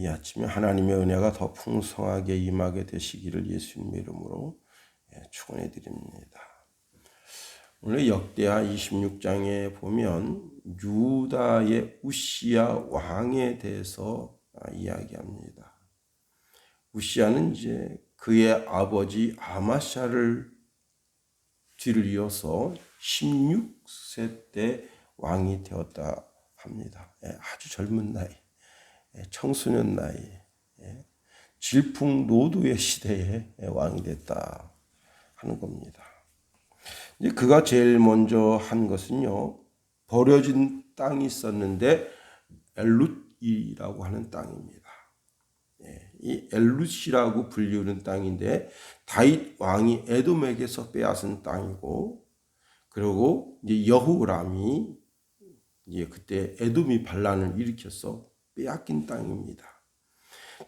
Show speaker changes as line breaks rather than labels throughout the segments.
이 아침에 하나님의 은혜가 더 풍성하게 임하게 되시기를 예수님의 이름으로 축원해 드립니다. 오늘 역대하 26장에 보면 유다의 우시야 왕에 대해서 이야기합니다. 우시야는 이제 그의 아버지 아마샤를 뒤를 이어서 16세 때 왕이 되었다 합니다. 아주 젊은 나이, 청소년 나이, 질풍노도의 시대에 왕이 됐다 하는 겁니다. 이제 그가 제일 먼저 한 것은요, 버려진 땅이 있었는데 엘룻이라고 하는 땅입니다. 이 엘룻이라고 불리우는 땅인데 다윗 왕이 에돔에게서 빼앗은 땅이고, 그리고 이제 여호람이 이제 그때 에돔이 반란을 일으켜서 빼앗긴 땅입니다.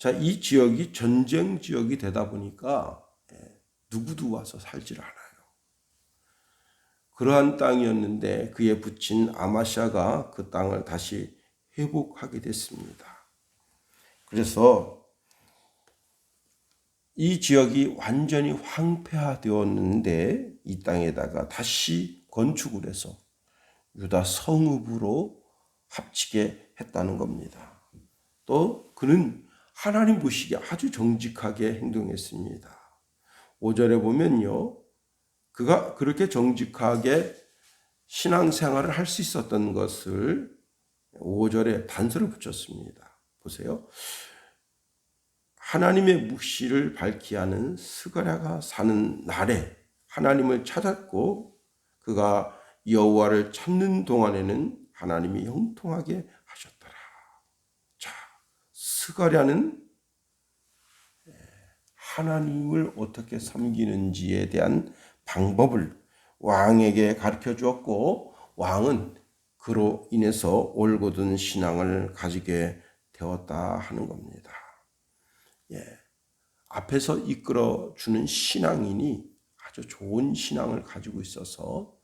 자, 이 지역이 전쟁 지역이 되다 보니까 누구도 와서 살질 않아요. 그러한 땅이었는데 그의 부친 아마샤가 그 땅을 다시 회복하게 됐습니다. 그래서 이 지역이 완전히 황폐화되었는데 이 땅에다가 다시 건축을 해서 유다 성읍으로 합치게 했다는 겁니다. 또 그는 하나님 보시기에 아주 정직하게 행동했습니다. 5절에 보면요, 그가 그렇게 정직하게 신앙생활을 할 수 있었던 것을 5절에 단서를 붙였습니다. 보세요. 하나님의 묵시를 밝히 하는 스가랴가 사는 날에 하나님을 찾았고, 그가 여호와를 찾는 동안에는 하나님이 형통하게 하셨더라. 자, 스가랴는 하나님을 어떻게 섬기는지에 대한 방법을 왕에게 가르쳐 주었고, 왕은 그로 인해서 올곧은 신앙을 가지게 되었다 하는 겁니다. 앞에서 이끌어 주는 신앙인이 아주 좋은 신앙을 가지고 있어서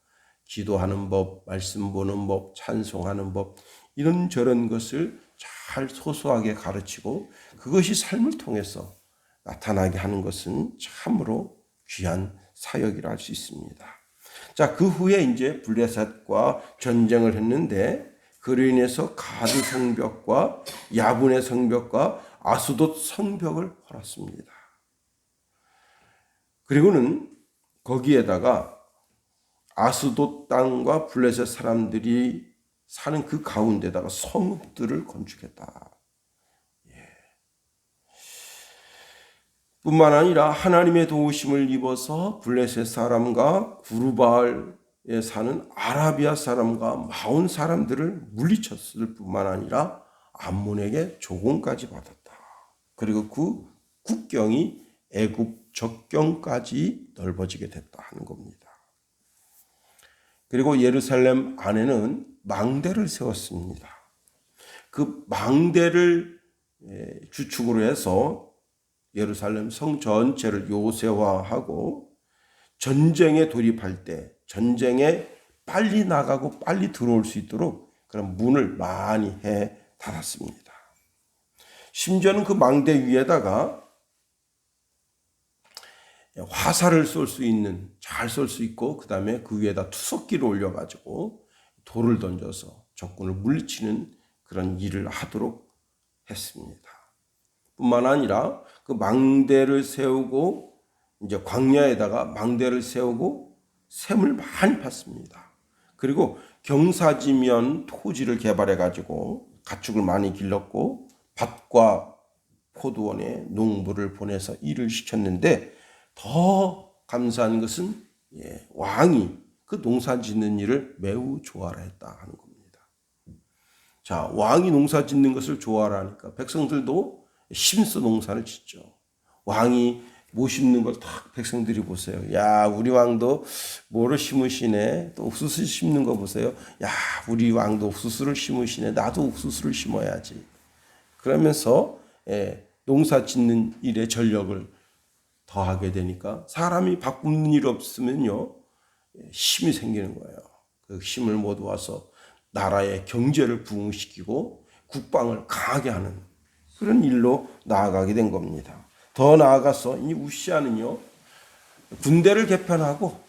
기도하는 법, 말씀 보는 법, 찬송하는 법, 이런저런 것을 잘 소소하게 가르치고 그것이 삶을 통해서 나타나게 하는 것은 참으로 귀한 사역이라 할 수 있습니다. 자, 그 후에 이제 블레셋과 전쟁을 했는데 그로 인해서 가드 성벽과 야분의 성벽과 아스돗 성벽을 헐었습니다. 그리고는 거기에다가 아스돗 땅과 블레셋 사람들이 사는 그 가운데다가 성읍들을 건축했다. 뿐만 아니라 하나님의 도우심을 입어서 블레셋 사람과 구르바알에 사는 아라비아 사람과 마온 사람들을 물리쳤을 뿐만 아니라 암몬에게 조공까지 받았다. 그리고 그 국경이 애굽 적경까지 넓어지게 됐다 하는 겁니다. 그리고 예루살렘 안에는 망대를 세웠습니다. 그 망대를 주축으로 해서 예루살렘 성 전체를 요새화하고 전쟁에 돌입할 때 전쟁에 빨리 나가고 빨리 들어올 수 있도록 그런 문을 많이 해 달았습니다. 심지어는 그 망대 위에다가 화살을 쏠 수 있는, 잘 쏠 수 있고, 그 다음에 그 위에다 투석기를 올려가지고 돌을 던져서 적군을 물리치는 그런 일을 하도록 했습니다. 뿐만 아니라 그 망대를 세우고 이제 광야에다가 망대를 세우고 샘을 많이 팠습니다. 그리고 경사지면 토지를 개발해 가지고 가축을 많이 길렀고 밭과 포도원에 농부를 보내서 일을 시켰는데 더 감사한 것은 왕이 그 농사 짓는 일을 매우 좋아라 했다 하는 겁니다. 자, 왕이 농사 짓는 것을 좋아라 하니까 백성들도 힘써 농사를 짓죠. 왕이 뭐 심는 걸 딱 백성들이 보세요. 야, 우리 왕도 뭐를 심으시네. 또 옥수수 심는 거 보세요. 야, 우리 왕도 옥수수를 심으시네. 나도 옥수수를 심어야지. 그러면서 농사 짓는 일에 전력을 더하게 되니까 사람이 바꾸는 일 없으면요 힘이 생기는 거예요. 그 힘을 모두 와서 나라의 경제를 부흥시키고 국방을 강하게 하는 그런 일로 나아가게 된 겁니다. 더 나아가서 이 우시아는요, 군대를 개편하고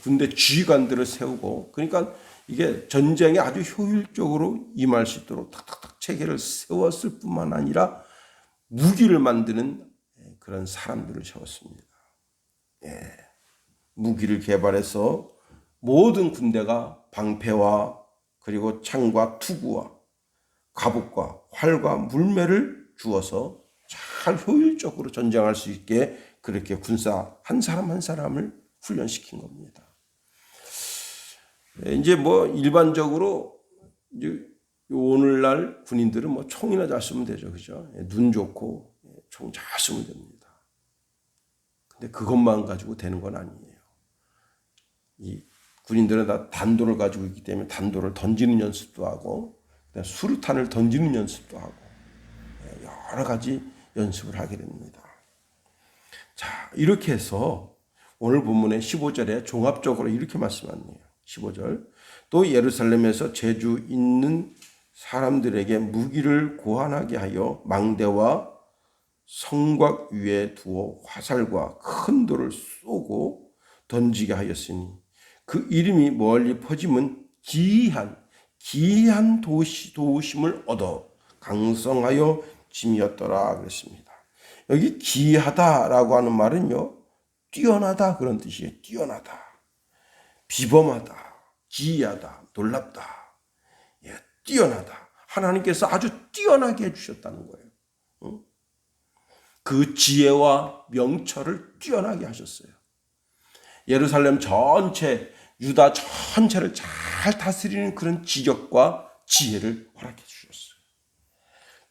군대 지휘관들을 세우고, 그러니까 이게 전쟁에 아주 효율적으로 임할 수 있도록 탁탁탁 체계를 세웠을 뿐만 아니라 무기를 만드는 그런 사람들을 세웠습니다. 무기를 개발해서 모든 군대가 방패와 그리고 창과 투구와 갑옷과 활과 물매를 주어서 잘 효율적으로 전쟁할 수 있게 그렇게 군사 한 사람 한 사람을 훈련시킨 겁니다. 이제 뭐 일반적으로 이제 오늘날 군인들은 뭐 총이나 잘 쓰면 되죠, 그죠? 눈 좋고 총 잘 쓰면 됩니다. 근데 그것만 가지고 되는 건 아니에요. 이 군인들은 다 단도를 가지고 있기 때문에 단도를 던지는 연습도 하고, 수류탄을 던지는 연습도 하고, 여러 가지 연습을 하게 됩니다. 자, 이렇게 해서 오늘 본문의 15절에 종합적으로 이렇게 말씀하네요. 15절. 또 예루살렘에서 재주 있는 사람들에게 무기를 고안하게 하여 망대와 성곽 위에 두어 화살과 큰 돌을 쏘고 던지게 하였으니 그 이름이 멀리 퍼지면 기이한 도우심을 얻어 강성하여 짐이었더라 그랬습니다. 여기 기이하다라고 하는 말은요, 뛰어나다 그런 뜻이에요. 뛰어나다, 비범하다, 기이하다, 놀랍다, 뛰어나다. 하나님께서 아주 뛰어나게 해주셨다는 거예요. 그 지혜와 명철을 뛰어나게 하셨어요. 예루살렘 전체, 유다 전체를 잘 다스리는 그런 지력과 지혜를 허락해 주셨어요.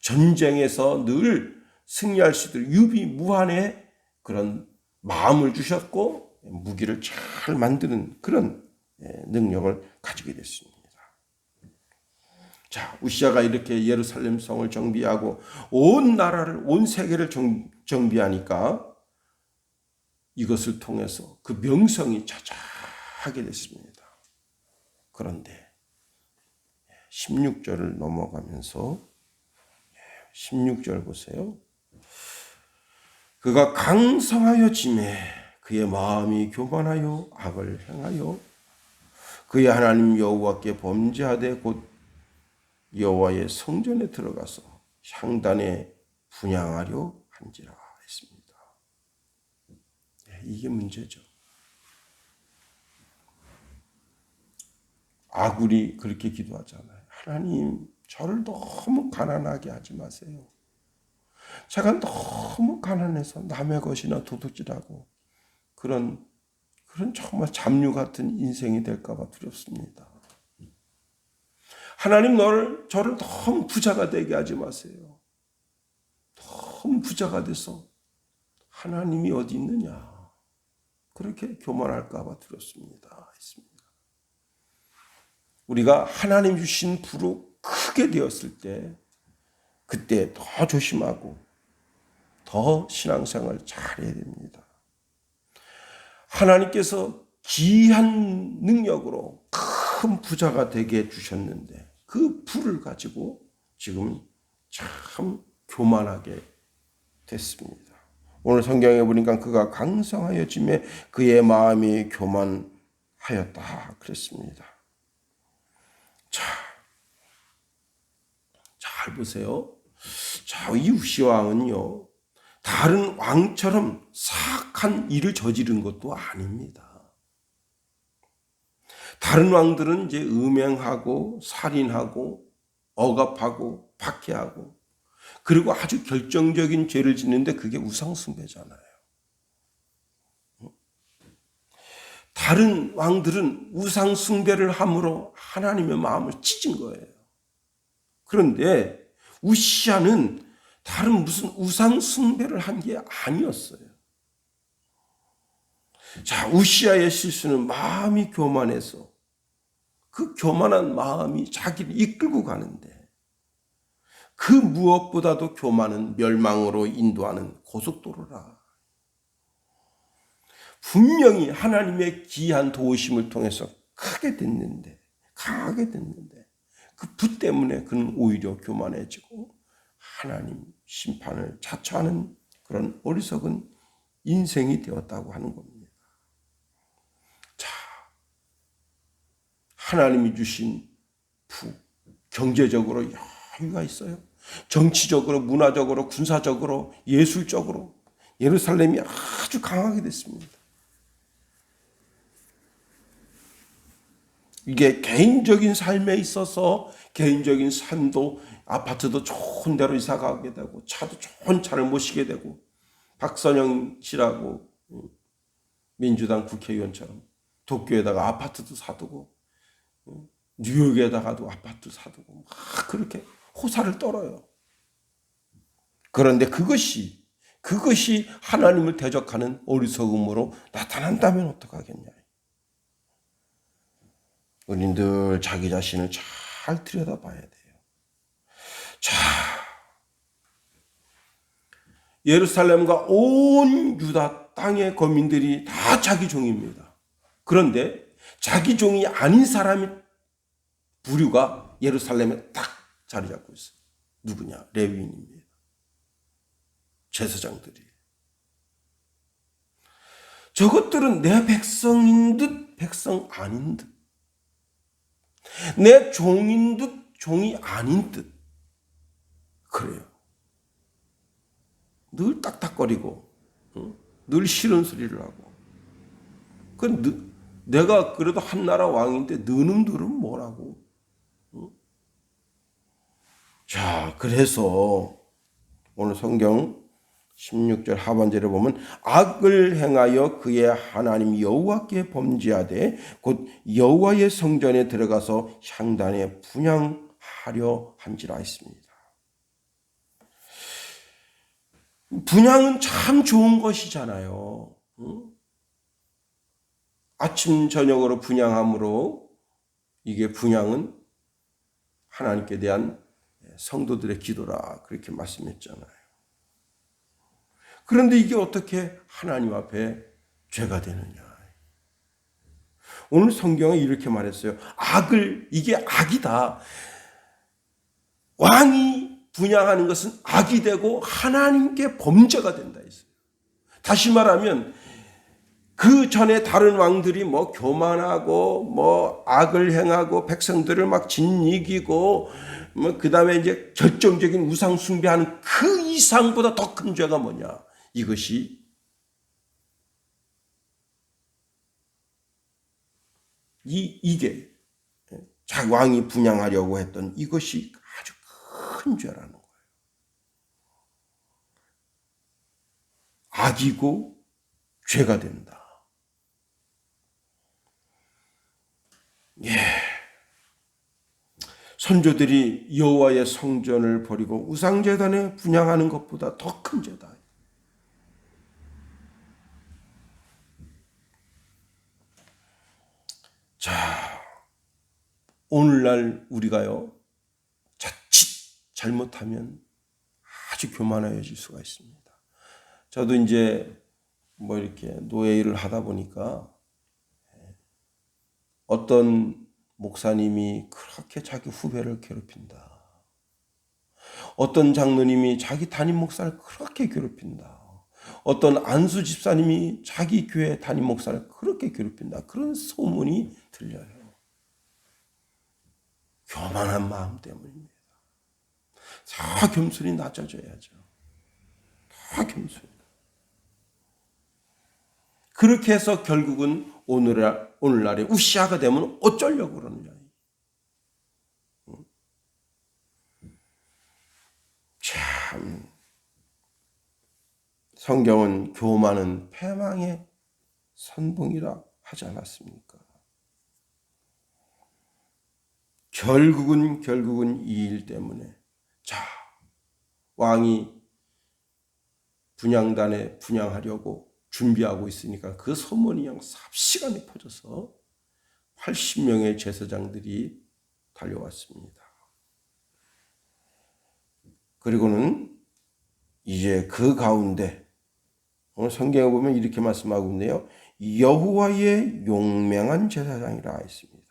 전쟁에서 늘 승리할 수 있도록 유비무한의 그런 마음을 주셨고 무기를 잘 만드는 그런 능력을 가지게 됐습니다. 자, 우시아가 이렇게 예루살렘 성을 정비하고 온 나라를, 온 세계를 정비하니까 이것을 통해서 그 명성이 자자하게 됐습니다. 그런데 16절을 넘어가면서 16절 보세요. 그가 강성하여 짐에 그의 마음이 교만하여 악을 행하여 그의 하나님 여호와께 범죄하되 곧 여호와의 성전에 들어가서 향단에 분향하려 한지라 했습니다. 이게 문제죠. 아굴이 그렇게 기도하잖아요. 하나님, 저를 너무 가난하게 하지 마세요. 제가 너무 가난해서 남의 것이나 도둑질하고 그런 정말 잡류 같은 인생이 될까 봐 두렵습니다. 하나님, 저를 너무 부자가 되게 하지 마세요. 너무 부자가 돼서 하나님이 어디 있느냐, 그렇게 교만할까 봐 두렵습니다. 했습니다. 우리가 하나님 주신 부로 크게 되었을 때 그때 더 조심하고 더 신앙생활 잘해야 됩니다. 하나님께서 기이한 능력으로 큰 부자가 되게 해주셨는데 그 부를 가지고 지금 참 교만하게 됐습니다. 오늘 성경에 보니까 그가 강성하여 짐에 그의 마음이 교만하였다 그랬습니다. 자, 잘 보세요. 자, 이 우시아 왕은요, 다른 왕처럼 사악한 일을 저지른 것도 아닙니다. 다른 왕들은 이제 음행하고 살인하고 억압하고 박해하고 그리고 아주 결정적인 죄를 짓는데 그게 우상숭배잖아요. 다른 왕들은 우상숭배를 함으로 하나님의 마음을 찢은 거예요. 그런데 우시아는 다른 무슨 우상숭배를 한 게 아니었어요. 자, 우시아의 실수는 마음이 교만해서 그 교만한 마음이 자기를 이끌고 가는데 그 무엇보다도 교만은 멸망으로 인도하는 고속도로라. 분명히 하나님의 기이한 도우심을 통해서 크게 됐는데, 강하게 됐는데 그 부 때문에 그는 오히려 교만해지고 하나님 심판을 자처하는 그런 어리석은 인생이 되었다고 하는 겁니다. 자, 하나님이 주신 경제적으로 여유가 있어요. 정치적으로, 문화적으로, 군사적으로, 예술적으로 예루살렘이 아주 강하게 됐습니다. 이게 개인적인 삶에 있어서 개인적인 삶도 아파트도 좋은 데로 이사 가게 되고 차도 좋은 차를 모시게 되고 박선영 씨라고 민주당 국회의원처럼 도쿄에다가 아파트도 사두고 뉴욕에다가도 아파트 사두고 막 그렇게 호사를 떨어요. 그런데 그것이 하나님을 대적하는 어리석음으로 나타난다면 어떡하겠냐. 우리는 늘 자기 자신을 잘 들여다봐야 돼요. 자, 예루살렘과 온 유다 땅의 거민들이 다 자기 종입니다. 그런데 자기 종이 아닌 사람이 부류가 예루살렘에 딱 자리 잡고 있어요. 누구냐? 레위인입니다. 제사장들이. 저것들은 내 백성인 듯 백성 아닌 듯, 내 종인 듯 종이 아닌 듯 그래요. 늘 딱딱거리고 늘 싫은 소리를 하고. 내가 그래도 한나라 왕인데 너놈들은 뭐라고. 자, 그래서 오늘 성경 16절 하반절에 보면 악을 행하여 그의 하나님 여호와께 범죄하되 곧 여호와의 성전에 들어가서 향단에 분향하려 한지라 했습니다. 분향은 참 좋은 것이잖아요. 아침 저녁으로 분향함으로 이게 분향은 하나님께 대한 성도들의 기도라 그렇게 말씀했잖아요. 그런데 이게 어떻게 하나님 앞에 죄가 되느냐. 오늘 성경에 이렇게 말했어요. 이게 악이다. 왕이 분향하는 것은 악이 되고 하나님께 범죄가 된다 했어요. 다시 말하면 그 전에 다른 왕들이 교만하고 악을 행하고 백성들을 막 짓이기고 그다음에 이제 결정적인 우상 숭배하는 그 이상보다 더 큰 죄가 뭐냐? 이것이 이게 왕이 분향하려고 했던 이것이 아주 큰 죄라는 거예요. 악이고 죄가 된다. 예. 선조들이 여호와의 성전을 버리고 우상제단에 분향하는 것보다 더 큰 죄다. 자, 오늘날 우리가요, 자칫 잘못하면 아주 교만해질 수가 있습니다. 저도 이제 이렇게 노예 일을 하다 보니까 어떤 목사님이 그렇게 자기 후배를 괴롭힌다. 어떤 장로님이 자기 담임 목사를 그렇게 괴롭힌다. 어떤 안수 집사님이 자기 교회 담임 목사를 그렇게 괴롭힌다. 그런 소문이 들려요. 교만한 마음 때문입니다. 다 겸손히 낮아져야죠. 다 겸손히. 그렇게 해서 결국은 오늘날에 우시아가 되면 어쩌려고 그러느냐. 참, 성경은 교만은 패망의 선봉이라 하지 않았습니까? 결국은 이 일 때문에 왕이 분향단에 분향하려고 준비하고 있으니까 그 소문이 그냥 삽시간에 퍼져서 80명의 제사장들이 달려왔습니다. 그리고는 이제 그 가운데 오늘 성경에 보면 이렇게 말씀하고 있네요. 여호와의 용맹한 제사장이라 했습니다.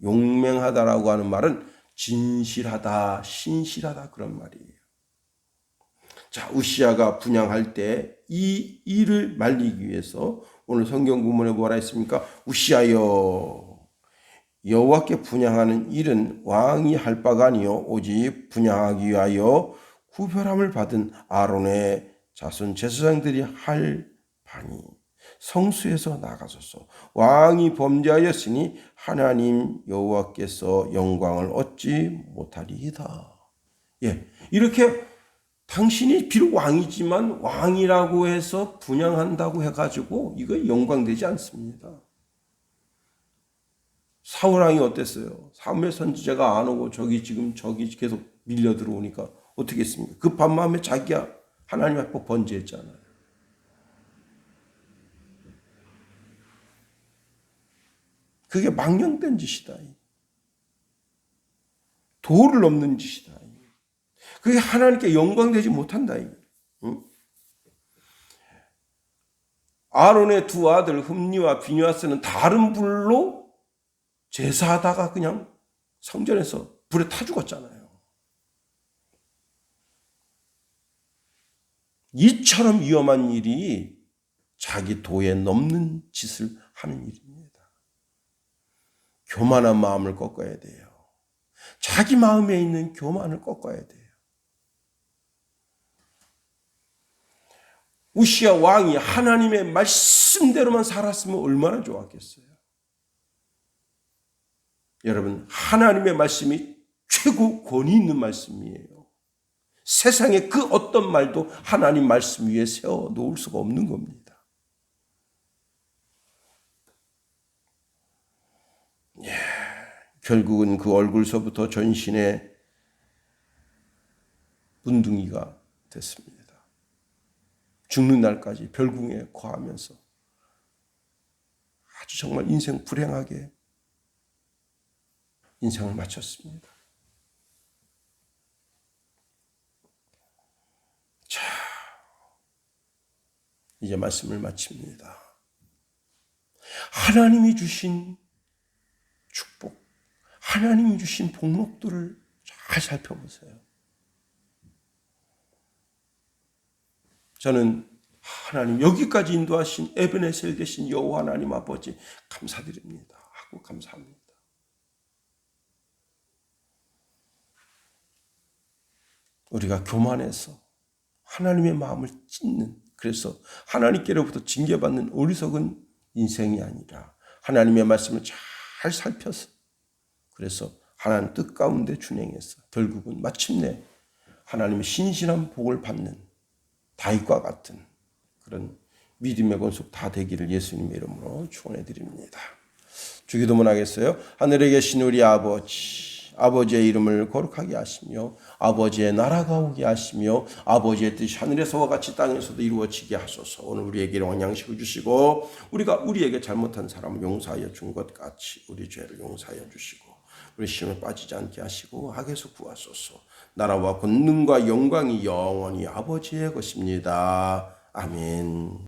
용맹하다라고 하는 말은 진실하다, 신실하다 그런 말이에요. 자, 우시아가 분향할 때 이 일을 말리기 위해서 오늘 성경 본문에 뭐라 했습니까? 우시아여, 여호와께 분향하는 일은 왕이 할 바가 아니요 오직 분향하기 위하여 구별함을 받은 아론의 자손 제사장들이 할 바니 성수에서 나가소서. 왕이 범죄하였으니 하나님 여호와께서 영광을 얻지 못하리이다. 예, 이렇게 당신이 비록 왕이지만 왕이라고 해서 분향한다고 해가지고 이거 영광되지 않습니다. 사울 왕이 어땠어요? 사무엘 선지자가 안 오고 저기 계속 밀려 들어오니까 어떻게 했습니까? 급한 마음에 자기가 하나님 앞에 번제했잖아요. 그게 망령된 짓이다. 도를 넘는 짓이다. 그게 하나님께 영광되지 못한다. 응? 아론의 두 아들 흠니와 비느하스는 다른 불로 제사하다가 그냥 성전에서 불에 타 죽었잖아요. 이처럼 위험한 일이 자기 도에 넘는 짓을 하는 일입니다. 교만한 마음을 꺾어야 돼요. 자기 마음에 있는 교만을 꺾어야 돼요. 우시아 왕이 하나님의 말씀대로만 살았으면 얼마나 좋았겠어요. 여러분, 하나님의 말씀이 최고 권위 있는 말씀이에요. 세상에 그 어떤 말도 하나님 말씀 위에 세워 놓을 수가 없는 겁니다. 예, 결국은 그 얼굴서부터 전신에 문둥이가 됐습니다. 죽는 날까지 별궁에 거하면서 아주 정말 인생 불행하게 인생을 마쳤습니다. 자, 이제 말씀을 마칩니다. 하나님이 주신 축복, 하나님이 주신 복록들을 잘 살펴보세요. 저는 하나님 여기까지 인도하신 에베네셀 되신 여호와 하나님 아버지 감사드립니다 하고 감사합니다. 우리가 교만해서 하나님의 마음을 찢는, 그래서 하나님께로부터 징계받는 어리석은 인생이 아니라 하나님의 말씀을 잘 살펴서, 그래서 하나님 뜻 가운데 준행해서 결국은 마침내 하나님의 신실한 복을 받는 다윗과 같은 그런 믿음의 권속 다 되기를 예수님의 이름으로 축원해 드립니다. 주기도문 하겠어요. 하늘에 계신 우리 아버지, 아버지의 이름을 거룩하게 하시며 아버지의 나라가 오게 하시며 아버지의 뜻이 하늘에서와 같이 땅에서도 이루어지게 하소서. 오늘 우리에게 일용할 양식을 주시고 우리가 우리에게 잘못한 사람을 용서하여 준 것 같이 우리 죄를 용서하여 주시고 우리 시험에 빠지지 않게 하시고 악에서 구하소서. 나라와 권능과 영광이 영원히 아버지의 것입니다. 아멘.